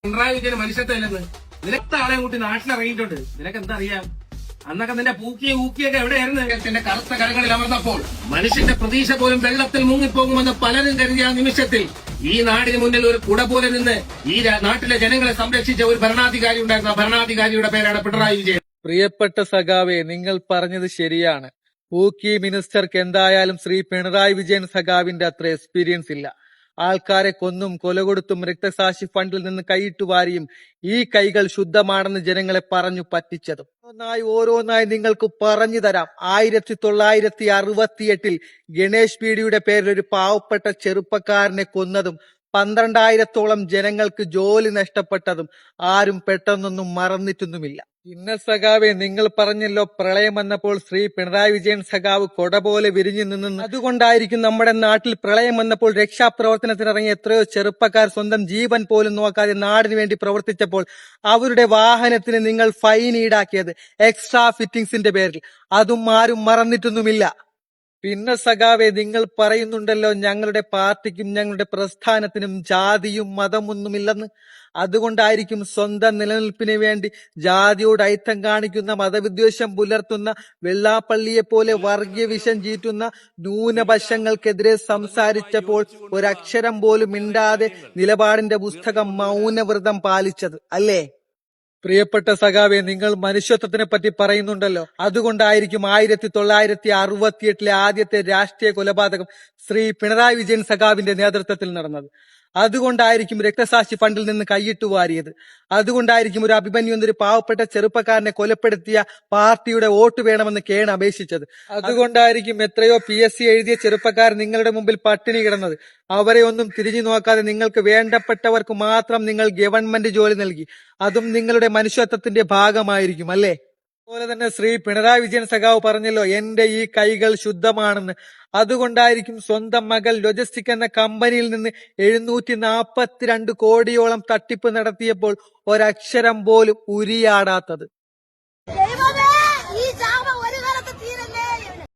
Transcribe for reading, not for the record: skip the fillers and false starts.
പിണറായി വിജയന് മനുഷ്യത്വമില്ലെന്ന് നിനക്ക് ആളെ കൂട്ടി നാട്ടിലിറങ്ങിയിട്ടുണ്ട്. നിനക്ക് എന്താ അറിയാം? അന്നൊക്കെ നിന്റെ ഊക്കിയൊക്കെ എവിടെയായിരുന്നു? എന്റെ കറുത്ത കരങ്ങളിൽ അമർന്നപ്പോൾ മനുഷ്യന്റെ പ്രതീക്ഷ പോലും വെള്ളത്തിൽ മുങ്ങിപ്പോകുമെന്ന് പലരും കരുതിയ നിമിഷത്തിൽ ഈ നാടിന് മുന്നിൽ ഒരു കുട പോലെ നിന്ന് ഈ നാട്ടിലെ ജനങ്ങളെ സംരക്ഷിച്ച ഒരു ഭരണാധികാരി ഉണ്ടായിരുന്നു. ആ ഭരണാധികാരിയുടെ പേരാണ് പിണറായി വിജയൻ. പ്രിയപ്പെട്ട സഖാവെ, നിങ്ങൾ പറഞ്ഞത് ശരിയാണ്. ഊക്കി മിനിസ്റ്റർക്ക് എന്തായാലും ശ്രീ പിണറായി വിജയൻ സഖാവിന്റെ അത്ര എക്സ്പീരിയൻസ് ഇല്ല. ആൾക്കാരെ കൊന്നും കൊലകൊടുത്തും രക്തസാക്ഷി ഫണ്ടിൽ നിന്ന് കൈയിട്ട് വാരിയും ഈ കൈകൾ ശുദ്ധമാണെന്ന് ജനങ്ങളെ പറഞ്ഞു പറ്റിച്ചതും ഓരോന്നായി നിങ്ങൾക്ക് പറഞ്ഞു തരാം. 1968 ഗണേഷ് പീഡിയുടെ പേരിൽ ഒരു പാവപ്പെട്ട ചെറുപ്പക്കാരനെ കൊന്നതും 12,000-ഓളം ജനങ്ങൾക്ക് ജോലി നഷ്ടപ്പെട്ടതും ആരും പെട്ടെന്നൊന്നും മറന്നിട്ടൊന്നുമില്ല. പിന്നെ സഖാവെ, നിങ്ങൾ പറഞ്ഞല്ലോ പ്രളയം വന്നപ്പോൾ ശ്രീ പിണറായി വിജയൻ സഖാവ് കൊട പോലെ വിരിഞ്ഞു നിന്നു. അതുകൊണ്ടായിരിക്കും നമ്മുടെ നാട്ടിൽ പ്രളയം വന്നപ്പോൾ രക്ഷാപ്രവർത്തനത്തിനിറങ്ങിയ എത്രയോ ചെറുപ്പക്കാർ സ്വന്തം ജീവൻ പോലും നോക്കാതെ നാടിനു വേണ്ടി പ്രവർത്തിച്ചപ്പോൾ അവരുടെ വാഹനത്തിന് നിങ്ങൾ ഫൈൻ ഈടാക്കിയത് എക്സ്ട്രാ ഫിറ്റിംഗ്സിന്റെ പേരിൽ. അതും ആരും മറന്നിട്ടൊന്നുമില്ല. പിന്നെ സഖാവെ, നിങ്ങൾ പറയുന്നുണ്ടല്ലോ ഞങ്ങളുടെ പാർട്ടിക്കും ഞങ്ങളുടെ പ്രസ്ഥാനത്തിനും ജാതിയും മതമൊന്നുമില്ലെന്ന്. അതുകൊണ്ടായിരിക്കും സ്വന്തം നിലനിൽപ്പിന് വേണ്ടി ജാതിയോട് ഐത്തം കാണിക്കുന്ന, മതവിദ്വേഷം പുലർത്തുന്ന, വെള്ളാപ്പള്ളിയെ പോലെ വർഗീയ വിഷം ചീറ്റുന്ന ന്യൂനപക്ഷങ്ങൾക്കെതിരെ സംസാരിച്ചപ്പോൾ ഒരക്ഷരം പോലും മിണ്ടാതെ നിലപാടിന്റെ പുസ്തകം മൗനവ്രതം പാലിച്ചത്, അല്ലേ? പ്രിയപ്പെട്ട സഖാവെ, നിങ്ങൾ മനുഷ്യത്വത്തിനെ പറ്റി പറയുന്നുണ്ടല്ലോ. അതുകൊണ്ടായിരിക്കും 1968 ആദ്യത്തെ രാഷ്ട്രീയ കൊലപാതകം ശ്രീ പിണറായി വിജയൻ സഖാവിന്റെ നേതൃത്വത്തിൽ നടന്നത്. അതുകൊണ്ടായിരിക്കും രക്തസാക്ഷി ഫണ്ടിൽ നിന്ന് കൈയിട്ട് വാരിയത്. അതുകൊണ്ടായിരിക്കും ഒരു അഭിമന്യു എന്നൊരു പാവപ്പെട്ട ചെറുപ്പക്കാരനെ കൊലപ്പെടുത്തിയ പാർട്ടിയുടെ വോട്ട് വേണമെന്ന് കേൺ അപേക്ഷിച്ചത്. അതുകൊണ്ടായിരിക്കും എത്രയോ PSC എഴുതിയ ചെറുപ്പക്കാർ നിങ്ങളുടെ മുമ്പിൽ പട്ടിണി കിടന്നത്. അവരെ ഒന്നും തിരിഞ്ഞു നോക്കാതെ നിങ്ങൾക്ക് വേണ്ടപ്പെട്ടവർക്ക് മാത്രം നിങ്ങൾ ഗവൺമെന്റ് ജോലി നൽകി. അതും നിങ്ങളുടെ മനുഷ്യത്വത്തിന്റെ ഭാഗമായിരിക്കും, അല്ലേ? അതുപോലെ തന്നെ ശ്രീ പിണറായി വിജയൻ സഖാവ് പറഞ്ഞല്ലോ എന്റെ ഈ കൈകൾ ശുദ്ധമാണെന്ന്. അതുകൊണ്ടായിരിക്കും സ്വന്തം മകൾ ലോജിസ്റ്റിക് എന്ന കമ്പനിയിൽ നിന്ന് 742 കോടിയോളം തട്ടിപ്പ് നടത്തിയപ്പോൾ ഒരക്ഷരം പോലും ഉരിയാടാത്തത്.